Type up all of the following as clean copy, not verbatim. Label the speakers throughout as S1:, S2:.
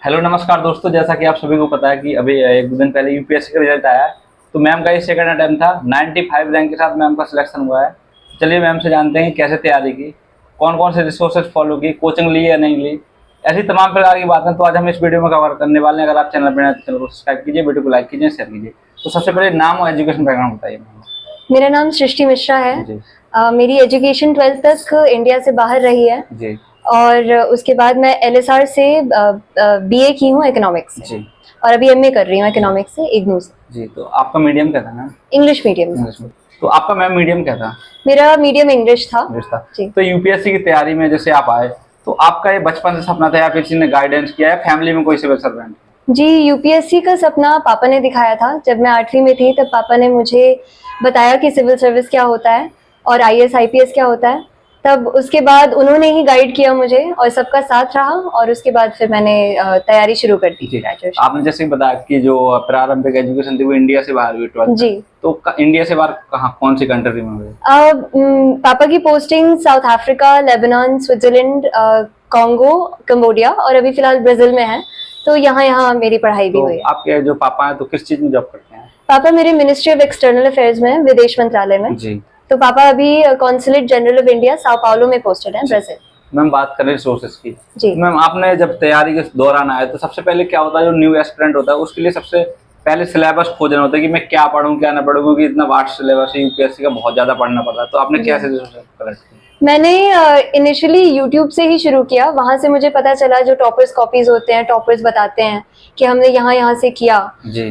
S1: Hello नमस्कार दोस्तों, जैसा कि आप सभी को पता है कि अभी एक दो दिन पहले यूपीएससी का रिजल्ट आया है। तो मैम का ये सेकंड अटेम्प्ट था। 95 रैंक के साथ मैम का सिलेक्शन हुआ है। चलिए मैम से जानते हैं कि कैसे तैयारी की, कौन कौन से रिसोर्सेज फॉलो की, कोचिंग ली या नहीं ली, ऐसी तमाम प्रकार की बातें तो आज हम इस वीडियो में कवर करने वाले हैं। अगर आप चैनल पर नए हैं तो चैनल को सब्सक्राइब कीजिए, वीडियो को लाइक कीजिए, शेयर कीजिए। तो सबसे पहले नाम और एजुकेशन बैकग्राउंड बताइए मैम।
S2: मेरा नाम सृष्टि मिश्रा है
S1: जी
S2: मेरी एजुकेशन 12th तक इंडिया से बाहर रही है
S1: जी
S2: और उसके बाद मैं एलएसआर से बीए की हूँ इकोनॉमिक्स से
S1: जी
S2: और अभी एमए कर रही हूँ इकोनॉमिक्स से इग्नू से।
S1: जी। तो आपका मीडियम क्या था मैम?
S2: इंग्लिश मीडियम
S1: इंग्लिश में। तो आपका मैम मीडियम क्या था?
S2: मेरा मीडियम इंग्लिश था।
S1: इंग्लिश था।
S2: जी।
S1: तो यूपीएससी की तैयारी में जैसे आप आए, तो आपका ये बचपन से सपना था या फिर किसी ने गाइडेंस किया है, फैमिली में कोई सिविल सर्वेंट?
S2: जी, यूपीएससी का सपना पापा ने दिखाया था। जब मैं 8वीं में थी तब पापा ने मुझे बताया कि सिविल सर्विस क्या होता है और आईएएस आईपीएस क्या होता है। तब उसके बाद उन्होंने ही गाइड किया मुझे और सबका साथ रहा और उसके बाद फिर मैंने तैयारी शुरू कर दी ग्रेजुएशन।
S1: आपने जैसे बताया कि जो प्रारंभिक एजुकेशन थी वो इंडिया से बाहर हुई 12th
S2: जी।
S1: तो इंडिया से बाहर कहाँ, कौन सी कंट्री में हुई?
S2: पापा की posting south Africa, Lebanon, Switzerland, Congo, Cambodia और अभी फिलहाल ब्राजील में है। तो यहाँ मेरी पढ़ाई भी हुई है।
S1: आपके जो पापा हैं तो किस चीज में जॉब करते हैं?
S2: पापा मेरे मिनिस्ट्री ऑफ एक्सटर्नल अफेयर्स में, विदेश मंत्रालय में।
S1: जी।
S2: तो पापा अभी consulate general of India Sao Paulo में पोस्टेड हैं, ब्राजील।
S1: मैम बात करें रिसोर्सेज की।
S2: जी।
S1: मैम आपने जब तैयारी के दौरान आए तो सबसे पहले क्या होता है, जो न्यू एस्पिरेंट होता है उसके लिए सबसे पहले सिलेबस खोजना होता है कि मैं क्या पढूं क्या ना पढूं, क्योंकि इतना वास्ट सिलेबस है यूपीएससी का, बहुत ज्यादा पढ़ना पड़ता है। तो आपने कैसे रिसोर्सेज कलेक्ट किए?
S2: मैंने इनिशियली यूट्यूब से ही शुरू किया। वहां से मुझे पता चला जो टॉपर्स कॉपीज होते हैं, टॉपर्स बताते हैं कि हमने यहाँ से किया।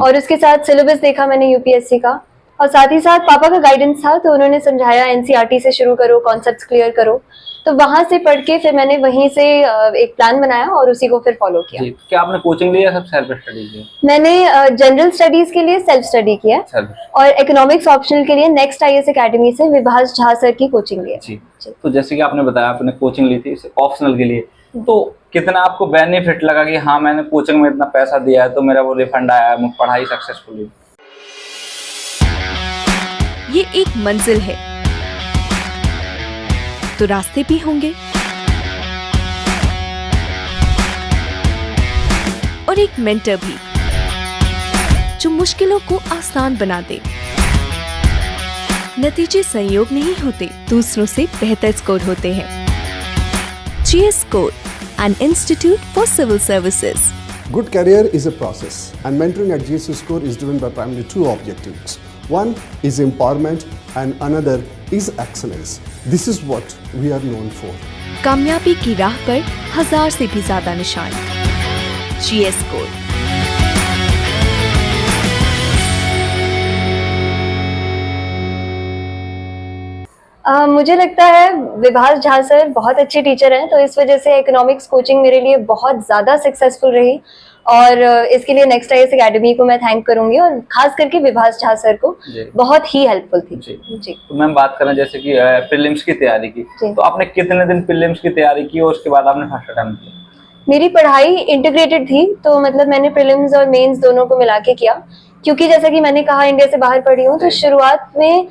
S2: और उसके साथ सिलेबस देखा मैंने यूपीएससी का और साथ ही साथ पापा का गाइडेंस था, तो उन्होंने समझाया एनसीईआरटी से शुरू करो, कॉन्सेप्ट्स क्लियर करो। तो वहां से पढ़ के फिर मैंने वहीं से एक प्लान बनाया और उसी को फिर फॉलो किया।
S1: क्या आपने कोचिंग लिया, सब सेल्फ स्टडी किया?
S2: मैंने जनरल स्टडीज के लिए सेल्फ स्टडी किया और इकोनॉमिक्स ऑप्शनल के लिए नेक्स्ट आईएएस एकेडमी से विभास झा सर की कोचिंग ली।
S1: जी। तो जैसे कि आपने बताया आपने कोचिंग ली थी ऑप्शनल के लिए, तो कितना आपको बेनिफिट लगा कि हाँ मैंने कोचिंग में इतना पैसा दिया है तो मेरा वो रिफंड आया है, पढ़ाई सक्सेसफुल हुई?
S3: ये एक मंजिल है तो रास्ते भी होंगे और एक मेंटर भी जो मुश्किलों को आसान बना दे। नतीजे संयोग नहीं होते, दूसरों से बेहतर स्कोर होते हैं। GS Score, an institute for civil services.
S4: Good career is a process, and mentoring at GS Score is driven by primarily two objectives. One is empowerment and another is excellence. This is what we are known for.
S3: कामयाबी की राह पर 1000 से भी ज्यादा निशान। GS Score।
S2: मुझे लगता है विभास झा सर बहुत अच्छे टीचर हैं, तो इस वजह से इकोनॉमिक्स कोचिंग मेरे लिए बहुत ज़्यादा सक्सेसफुल रही और इसके लिए नेक्स्ट आईएएस एकेडमी को मैं थैंक करूंगी और खास करके विभास झा सर को, बहुत ही हेल्पफुल थी। जी।
S1: तो मैम बात करें जैसे कि प्रीलिम्स की तैयारी की, तो आपने कितने दिन प्रीलिम्स की तैयारी की और उसके बाद आपने फर्स्ट अटेम्प्ट किया?
S2: मेरी पढ़ाई इंटीग्रेटेड थी, तो मतलब मैंने प्रीलिम्स और मेंस दोनों को मिला के किया, क्योंकि जैसा कि मैंने कहा इंडिया से बाहर पढ़ी हूँ। तो शुरुआत में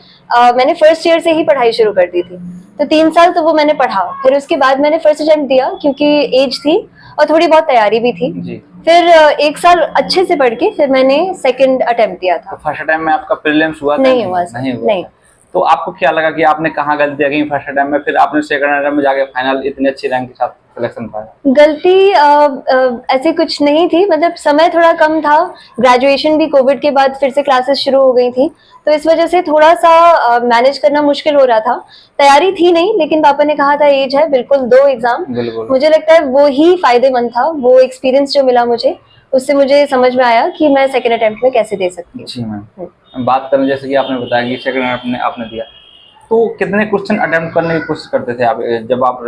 S2: मैंने फर्स्ट ईयर से ही पढ़ाई शुरू कर दी थी, तो 3 साल तो वो मैंने पढ़ा। फिर उसके बाद मैंने फर्स्ट अटेम्प्ट दिया क्योंकि एज थी और थोड़ी बहुत तैयारी भी थी। फिर 1 साल अच्छे से पढ़ के फिर मैंने सेकंड अटेम्प्ट दिया था।
S1: तो फर्स्ट अटेम्प्ट में आपका प्रीलिम्स हुआ?
S2: नहीं हुआ। नहीं।
S1: तो आपको क्या लगा कि आपने कहाँ गलती की फर्स्ट अटेम्प्ट में, फिर आपने सेकंड अटेम्प्ट में जाके फाइनल इतनी अच्छी रैंक के साथ सिलेक्शन पाया?
S2: गलती ऐसी कुछ नहीं थी, मतलब समय थोड़ा कम था, ग्रेजुएशन भी कोविड के बाद फिर से क्लासेस शुरू हो गई थी, तो इस वजह से थोड़ा सा मैनेज करना मुश्किल हो रहा था। तैयारी थी नहीं, लेकिन पापा ने कहा था एज है, बिल्कुल दो एग्जाम। मुझे लगता है वो ही फायदेमंद था, वो एक्सपीरियंस जो मिला मुझे, उससे मुझे समझ में आया कि मैं सेकंड अटेम्प्ट में कैसे दे सकती हूँ।
S1: जी मैम। बात करें जैसे कि आपने बताया कि सेकंड अटेम्प्ट आपने दिया, तो कितने क्वेश्चन अटेम्प्ट करने की कोशिश करते थे आप जब आप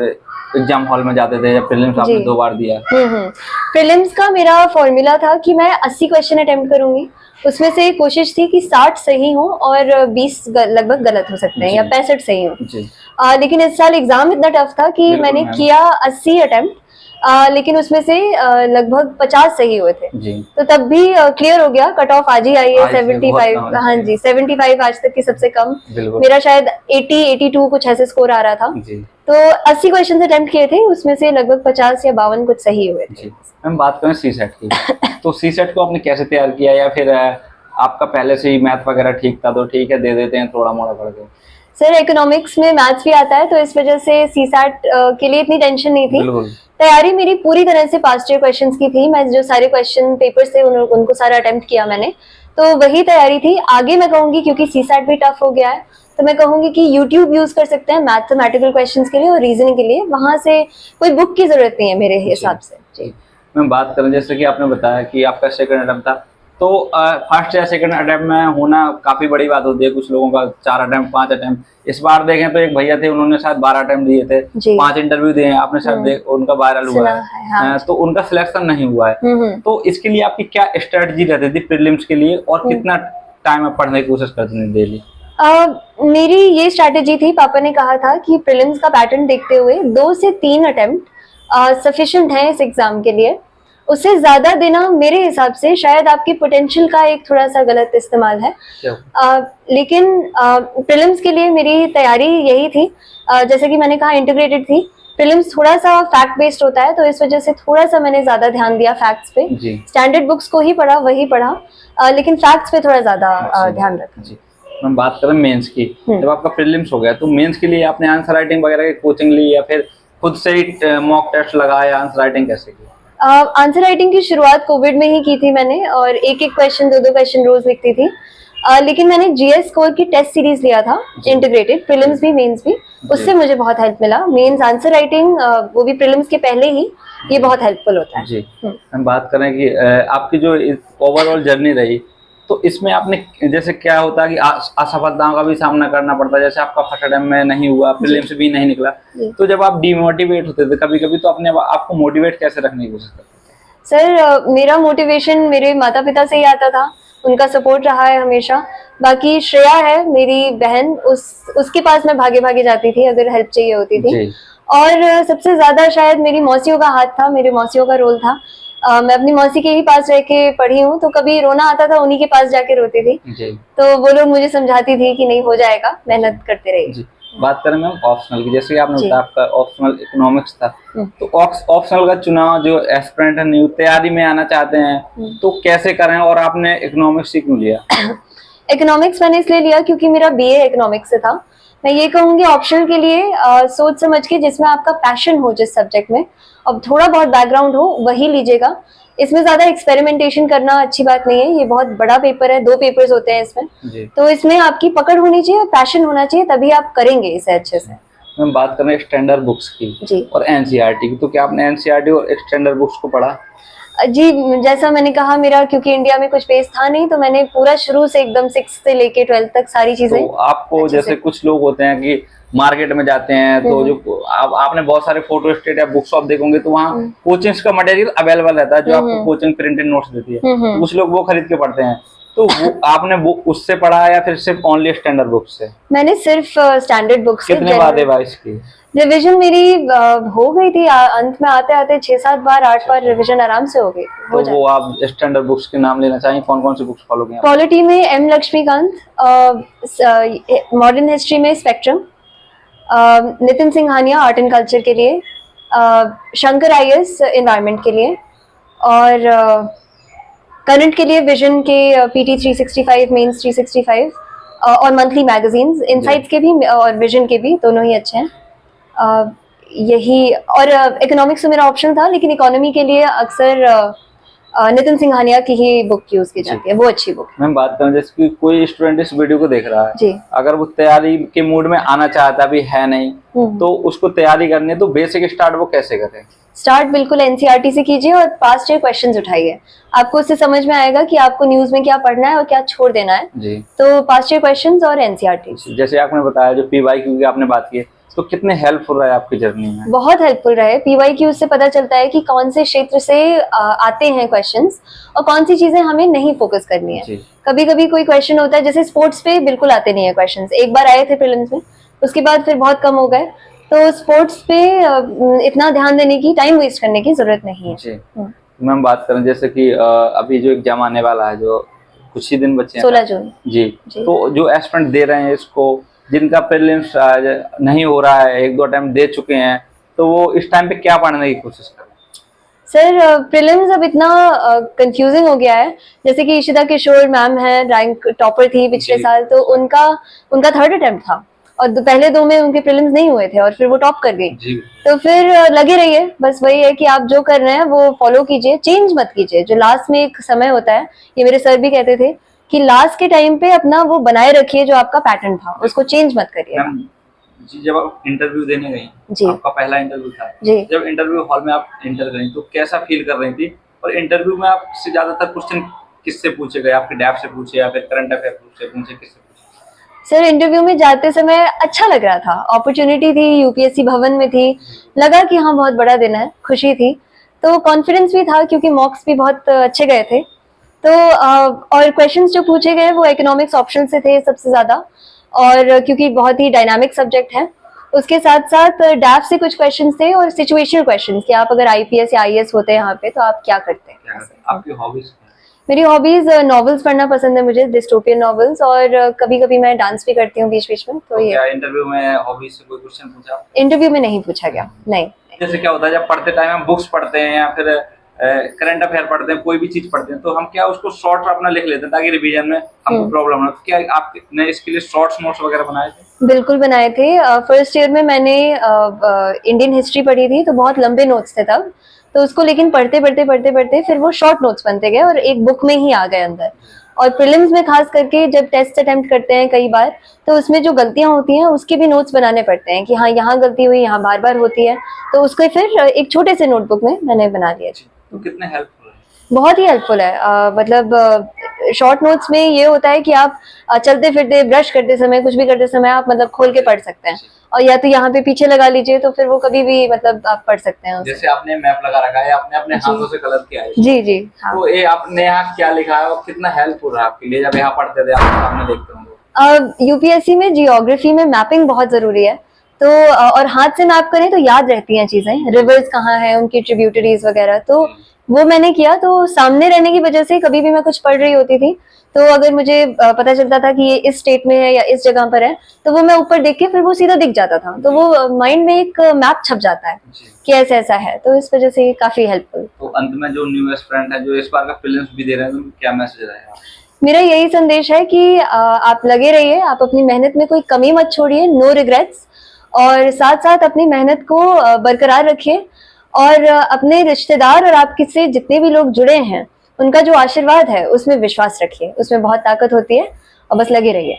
S1: एग्जाम हॉल में जाते थे? या प्रीलिम्स आपने 2 बार दिया?
S2: प्रीलिम्स का मेरा फॉर्मूला था कि मैं 80 क्वेश्चन अटेम्प्ट करूंगी, उसमें से कोशिश थी कि 60 सही हो और 20 लगभग गलत हो सकते हैं या 65 सही हो। लेकिन इस साल एग्जाम इतना टफ था कि मैंने किया 80 अटेम्प्ट, लेकिन उसमें से लगभग 50 सही हुए थे। तो तब भी क्लियर हो गया, कट ऑफ आज ही आई है 75। हाँ जी, 75 आज तक की सबसे कम। मेरा शायद 80-82 कुछ ऐसे स्कोर आ रहा था। तो 80 क्वेश्चन अटेम्प्ट किए थे, उसमें से लगभग 50 या 52 कुछ सही हुए थे।
S1: जी मैम, बात करें सी सेट की तो सी सेट को आपने कैसे तैयार किया, या फिर आपका पहले से ही मैथ वगैरह ठीक था तो ठीक है दे देते हैं थोड़ा मोड़ा पढ़ के?
S2: सर इकोनॉमिक्स में मैथ्स भी आता है, तो इस वजह से सीसैट के लिए इतनी टेंशन नहीं थी।
S1: बिल्कुल।
S2: तैयारी मेरी पूरी तरह से पास्ट ईयर क्वेश्चंस की थी। मैं जो सारे क्वेश्चन पेपर्स थे उनको सारा अटेम्प्ट किया मैंने, तो वही तैयारी थी। आगे मैं कहूंगी क्योंकि सीसैट भी टफ हो गया है, तो मैं कहूंगी कि यूट्यूब यूज कर सकते हैं मैथमेटिकल क्वेश्चंस के लिए और रीजनिंग के लिए। वहां से कोई बुक की जरूरत नहीं है मेरे हिसाब से। जी
S1: मैं बात करें जैसे कि आपने बताया कि आपका सेकंड अटेम्प्ट था, तो फर्स्ट या सेकंड अटेम्प्ट में होना काफी बड़ी बात होती है। कुछ लोगों का 4 अटेम्प्ट 5 अटेम्प्ट, इस बार देखें तो एक भैया थे उन्होंने शायद 12 अटेम्प्ट दिए थे, 5 इंटरव्यू दिए हैं, आपने शायद उनका वायरल हुआ है।
S2: हाँ।
S1: तो उनका सिलेक्शन नहीं हुआ है। तो इसके लिए आपकी क्या स्ट्रेटजी रहती थी प्रीलिम्स के लिए, और कितना टाइम आप पढ़ने की कोशिश करते थे डेली?
S2: मेरी ये स्ट्रैटेजी थी, पापा ने कहा था कि प्रीलिम्स का पैटर्न देखते हुए 2 से 3 अटेम्प्ट सफिशिएंट है इस एग्जाम के लिए। उससे ज्यादा देना मेरे हिसाब से शायद आपकी पोटेंशियल का एक थोड़ा सा गलत इस्तेमाल है। लेकिन प्रीलिम्स के लिए मेरी तैयारी यही थी। जैसे कि मैंने कहा इंटीग्रेटेड थी। प्रीलिम्स थोड़ा सा फैक्ट बेस्ड होता है, तो इस वजह से थोड़ा सा मैंने ज्यादा ध्यान दिया फैक्ट्स पे। स्टैंडर्ड बुक्स को ही पढ़ा, वही पढ़ा, लेकिन फैक्ट्स पे थोड़ा ज्यादा ध्यान रखा।
S1: हम बात करें मेंस की, जब आपका प्रीलिम्स हो गया तो मेंस के लिए आपने आंसर राइटिंग वगैरह की कोचिंग ली, या फिर खुद से ही मॉक टेस्ट लगाया? आंसर राइटिंग कैसे की?
S2: आंसर राइटिंग की शुरुआत कोविड में ही की थी मैंने, और एक क्वेश्चन 2 क्वेश्चन रोज लिखती थी। लेकिन मैंने जीएस स्कोर की टेस्ट सीरीज लिया था इंटीग्रेटेड, प्रीलिम्स भी मेंस भी, उससे मुझे बहुत हेल्प मिला। मेंस आंसर राइटिंग वो भी प्रीलिम्स के पहले ही, ये बहुत हेल्पफुल होता है।
S1: जी हम बात करें कि आपकी जो ओवरऑल जर्नी रही, तो इसमें आपने जैसे क्या होता है कि असफलताओं का भी सामना करना पड़ता है। जैसे आपका फर्स्ट अटेम्प्ट में नहीं हुआ, प्रीलिम्स भी नहीं निकला, तो जब आप डिमोटिवेट होते थे कभी कभी, तो अपने आपको मोटिवेट कैसे रखने की कोशिश करते थे?
S2: सर मेरा मोटिवेशन मेरे माता पिता से ही आता था, उनका सपोर्ट रहा है हमेशा। बाकी श्रेया है मेरी बहन, उसके पास मैं भागे भागे जाती थी अगर हेल्प चाहिए होती थी। और सबसे ज्यादा शायद मेरी मौसियों का हाथ था, मेरे मौसियों का रोल था। मैं अपनी मौसी के ही पास रह के पढ़ी हूँ, तो कभी रोना आता था उन्हीं के पास जाके रोती थी। तो वो लोग मुझे समझाती थी कि नहीं हो जाएगा, मेहनत करते रहिए।
S1: बात करें मैम ऑप्शनल की, जैसे आपने बताया आपका ऑप्शनल इकोनॉमिक्स था, तो ऑप्शनल का चुनाव जो एस्पिरेंट है, न्यू तैयारी में आना चाहते हैं तो कैसे करें, और आपने इकोनॉमिक्स ही क्यों लिया?
S2: इकोनॉमिक्स मैंने इसलिए लिया क्योंकि मेरा बीए इकोनॉमिक्स से था। मैं ये कहूंगी ऑप्शनल के लिए सोच समझ के, जिसमें आपका पैशन हो जिस सब्जेक्ट में, अब थोड़ा बहुत बैकग्राउंड हो, वही लीजिएगा। इसमें ज्यादा एक्सपेरिमेंटेशन करना अच्छी बात नहीं है। ये बहुत बड़ा पेपर है, 2 पेपर्स होते हैं इसमें, तो इसमें आपकी पकड़ होनी चाहिए, पैशन होना चाहिए, तभी आप करेंगे इसे अच्छे से।
S1: हम बात करें स्टैंडर्ड बुक्स की और एनसीईआरटी की, तो क्या आपने एनसीईआरटी और स्टैंडर्ड बुक्स को पढ़ा?
S2: जी, जैसा मैंने कहा, मेरा क्योंकि इंडिया में कुछ बेस था नहीं, तो मैंने पूरा शुरू से एकदम 6 से लेके 12 तक सारी चीजें।
S1: तो आपको जैसे कुछ लोग होते हैं कि मार्केट में जाते हैं, तो जो आपने बहुत सारे फोटो स्टेट या बुक शॉप देखोगे, तो वहाँ कोचिंग्स का मटेरियल अवेलेबल रहता है, जो आपको कोचिंग प्रिंटेड नोट्स देती है, तो कुछ लोग वो खरीद के पढ़ते हैं। तो वो आपने वो उससे पढ़ा या फिर सिर्फ ओनली स्टैंडर्ड बुक से?
S2: मैंने सिर्फ स्टैंडर्ड बुक से।
S1: कितने बार रिवाइज की?
S2: रिवीजन मेरी हो गई थी, अंत में आते आते 6-7 बार 8 बार रिवीजन आराम से हो गई।
S1: तो वो आप स्टैंडर्ड बुक्स के नाम लेना चाहिए, कौन कौन सी बुक्स फॉलो की?
S2: पॉलिटी में एम लक्ष्मीकांत, मॉडर्न हिस्ट्री में spectrum, Nitin Singhania art and culture के लिए, शंकर आईएएस एनवायरनमेंट के लिए, और करंट के लिए विजन के पीटी 365, मेंस 365, और मंथली मैगजीन्स, इनसाइट्स के भी और विजन के भी, दोनों ही अच्छे हैं। यही, और इकोनॉमिक्स तो मेरा ऑप्शन था, लेकिन इकोनॉमी के लिए अक्सर नितिन सिंघानिया की ही बुक यूज की जाती है, वो अच्छी बुक है।
S1: मैं बात करूं जैसे कि कोई स्टूडेंट इस वीडियो को देख रहा है
S2: जी,
S1: अगर वो तैयारी के मूड में आना चाहता भी है नहीं, तो उसको तैयारी करनी है, तो बेसिक स्टार्ट वो कैसे करें?
S2: स्टार्ट बिल्कुल एनसीईआरटी से कीजिए और पास्ट ईयर क्वेश्चंस उठाइए। आपको उससे समझ में आएगा कि आपको न्यूज में क्या पढ़ना है और क्या छोड़ देना है।
S1: जी,
S2: तो पास्ट ईयर क्वेश्चंस और एनसीईआरटी।
S1: जैसे आपने बताया जो पीवाईक्यू की आपने बात की, तो कितने हेल्पफुल रहा है आपकी जर्नी में?
S2: बहुत हेल्पफुल रहे। पीवाईक्यू से पता चलता है कि कौन से क्षेत्र से आते हैं क्वेश्चंस और कौन सी चीजें हमें नहीं फोकस करनी है। कभी कभी कोई क्वेश्चन होता है, जैसे स्पोर्ट्स पे बिल्कुल आते नहीं है क्वेश्चंस, एक बार आए थे प्रीलिम्स में, उसके बाद फिर बहुत कम हो गए। तो स्पोर्ट्स पे इतना ध्यान देने की, टाइम वेस्ट करने की जरूरत नहीं है।
S1: जी, मैम बात करें जैसे कि अभी जो एग्जाम आने वाला है, जो कुछ ही दिन बचे हैं,
S2: 16 जून।
S1: जी, तो जो एस्पिरेंट दे रहे हैं इसको, जिनका प्रीलिम्स नहीं हो रहा है, 1-2 अटेम्प्ट दे चुके हैं, तो वो इस टाइम पे क्या पढ़ने की कोशिश करें?
S2: सर प्रीलिम्स अब इतना कंफ्यूजिंग हो गया है। जैसे कि इशिता किशोर मैम है, रैंक टॉपर थी पिछले
S1: जी।
S2: साल, तो उनका थर्ड अटेम्प्ट था और पहले 2 में उनके प्रीलिम्स नहीं हुए थे और फिर वो टॉप कर गई।
S1: जी।
S2: तो फिर लगे रहिए, बस वही है कि आप जो कर रहे हैं वो फॉलो कीजिए, चेंज मत कीजिए। जो लास्ट में एक समय होता है, ये मेरे सर भी कहते थे कि लास्ट के टाइम पे अपना वो बनाए रखिए जो आपका पैटर्न था, उसको चेंज मत करिए।
S1: मैम जी, जब आप इंटरव्यू देने गई,
S2: जी।
S1: आपका पहला इंटरव्यू था,
S2: जी।
S1: जब इंटरव्यू हॉल में आप इंटर गई तो कैसा फील कर रही थी? और इंटरव्यू में आपसे ज्यादातर क्वेश्चन किससे पूछे गए? आपके डैप से पूछे या फिर करंट अफेयर से पूछे, किससे पूछे?
S2: सर इंटरव्यू में जाते समय अच्छा लग रहा था, अपॉर्चुनिटी थी, यूपीएससी भवन में थी, लगा कि हाँ बहुत बड़ा दिन है, खुशी थी, तो कॉन्फिडेंस भी था क्योंकि मॉक्स भी बहुत अच्छे गए थे। तो और क्वेश्चंस जो पूछे गए वो इकोनॉमिक्स ऑप्शन से थे सबसे ज्यादा, और क्योंकि बहुत ही डायनामिक सब्जेक्ट है, उसके साथ साथ डैप से कुछ क्वेश्चंस थे और सिचुएशनल क्वेश्चंस कि आप अगर आईपीएस या आईएएस होते हैं यहाँ पे तो आप क्या करते हैं।
S1: क्या करते हैं? आपकी हॉबीज?
S2: मेरी हॉबीज नॉवेल्स पढ़ना पसंद है मुझे, डिस्टोपियन नॉवेल्स, और कभी कभी मैं डांस भी करती हूँ बीच बीच में। तो ये
S1: क्या इंटरव्यू में हॉबीज से कोई क्वेश्चन पूछा?
S2: इंटरव्यू में नहीं पूछा गया, नहीं।
S1: जैसे क्या होता है जब पढ़ते टाइम हम बुक्स पढ़ते हैं या फिर करंट अफेयर पढ़ते हैं, कोई भी चीज पढ़ते हैं, तो हम क्या उसको शॉर्ट अपना लिख लेते हैं ताकि रिवीजन में हमको प्रॉब्लम ना हो। क्या आपने इसके लिए शॉर्ट्स नोट्स वगैरह बनाए थे?
S2: बिल्कुल बनाए थे। फर्स्ट ईयर में मैंने इंडियन हिस्ट्री पढ़ी थी, तो बहुत लंबे नोट्स थे तब, तो उसको लेकिन पढ़ते पढ़ते पढ़ते पढ़ते फिर वो शॉर्ट नोट्स बनते गए और एक बुक में ही आ गए अंदर। और प्रीलिम्स में खास करके जब टेस्ट अटेम्प्ट करते हैं कई बार, तो उसमें जो गलतियां होती हैं उसके भी नोट्स बनाने पड़ते हैं कि हाँ यहाँ गलती हुई, यहाँ बार बार होती है, तो उसको फिर एक छोटे से नोटबुक में मैंने बना दिया।
S1: तो कितने हेल्पफुल है?
S2: बहुत ही हेल्पफुल है। मतलब शॉर्ट नोट्स में ये होता है कि आप चलते फिरते, ब्रश करते समय, कुछ भी करते समय आप मतलब खोल के पढ़ सकते हैं, और या तो यहाँ पे पीछे लगा लीजिए तो फिर वो कभी भी मतलब आप पढ़ सकते हैं उसे।
S1: जैसे आपने मैप लगा रखा है, आपने अपने हाथों से कलर किया है।
S2: जी जी हाँ।
S1: तो ये आपने यहाँ क्या लिखा है और कितना हेल्पफुल है आपके लिए जब यहाँ पढ़ते थे, आपके सामने देखते होंगे?
S2: यूपीएससी में जियोग्राफी में मैपिंग बहुत जरूरी है, तो और हाथ से मैप करें तो याद रहती हैं चीजें, रिवर्स कहाँ है, उनकी ट्रिब्यूटरीज वगैरह, तो वो मैंने किया। तो सामने रहने की वजह से कभी भी मैं कुछ पढ़ रही होती थी, तो अगर मुझे पता चलता था कि ये इस स्टेट में है या इस जगह पर है, तो वो मैं ऊपर देख के फिर वो सीधा दिख जाता था, तो वो माइंड में एक मैप छप जाता है कि ऐसा ऐसा है, तो इस वजह से काफी हेल्पफुल।
S1: तो अंत में जो न्यू एस्पिरेंट है जो इस बार का प्रीलिम्स भी दे रहे हैं, तो क्या मैसेज रहेगा?
S2: मेरा यही संदेश है कि आप लगे रहिए, आप अपनी मेहनत में कोई कमी मत छोड़िए, नो रिग्रेट्स, और साथ साथ अपनी मेहनत को बरकरार रखिए, और अपने रिश्तेदार और आपके से जितने भी लोग जुड़े हैं उनका जो आशीर्वाद है उसमें विश्वास रखिए, उसमें बहुत ताकत होती है, और बस लगे रहिए।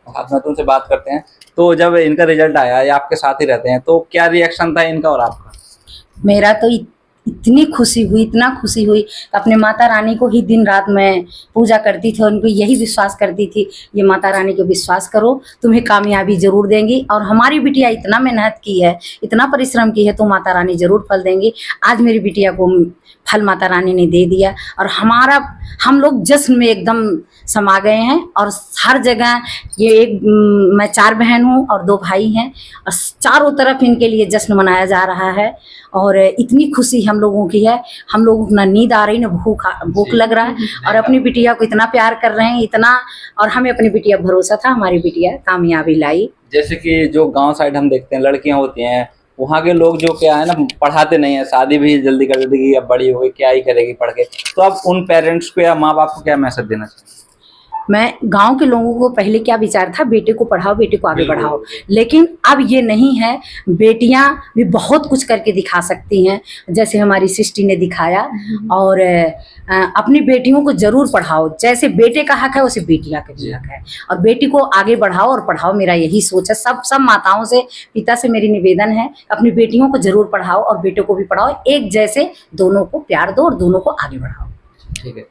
S1: आज मैं तुमसे बात करते हैं, तो जब इनका रिजल्ट आया, या आपके साथ ही रहते हैं, तो क्या रिएक्शन था इनका और आपका?
S5: मेरा तो इतनी खुशी हुई, इतना खुशी हुई, अपने माता रानी को ही दिन रात मैं पूजा करती थी, उनको यही विश्वास करती थी, ये माता रानी को विश्वास करो, तुम्हें कामयाबी जरूर देंगी, और हमारी बिटिया इतना मेहनत की है, इतना परिश्रम की है, तो माता रानी जरूर फल देंगी। आज मेरी बिटिया को फल माता रानी ने दे दिया, और हम लोग जश्न में एकदम समा गए हैं, और हर जगह ये मैं 4 बहन हूँ और 2 भाई हैं, और चारों तरफ इनके लिए जश्न मनाया जा रहा है, और इतनी खुशी हम लोगों की है, हम लोगों को ना नींद आ रही, ना भूख लग रहा है, और अपनी बिटिया को इतना प्यार कर रहे हैं, इतना, और हमें अपनी बिटिया भरोसा था, हमारी बिटिया कामयाबी लाई।
S1: जैसे कि जो गांव साइड हम देखते हैं लड़कियां होती हैं, वहाँ के लोग जो क्या है ना, पढ़ाते नहीं है, शादी भी जल्दी कर देते कि अब बड़ी हो गई, क्या ही करेगी पढ़ के, तो आप उन पेरेंट्स को या माँ बाप को क्या मैसेज देना चाहिए?
S5: मैं गांव के लोगों को पहले क्या विचार था, बेटे को पढ़ाओ, बेटे को आगे बढ़ाओ, लेकिन अब ये नहीं है, बेटियां भी बहुत कुछ करके दिखा सकती हैं, जैसे हमारी सिस्टी ने दिखाया, और अपनी बेटियों को जरूर पढ़ाओ, जैसे बेटे का हक है वैसे बेटियां का भी हक है, और बेटी को आगे बढ़ाओ और पढ़ाओ, मेरा यही सोच है। सब माताओं से, पिता से मेरी निवेदन है, अपनी बेटियों को जरूर पढ़ाओ और बेटों को भी पढ़ाओ, एक जैसे दोनों को प्यार दो और दोनों को आगे बढ़ाओ।
S1: ठीक है।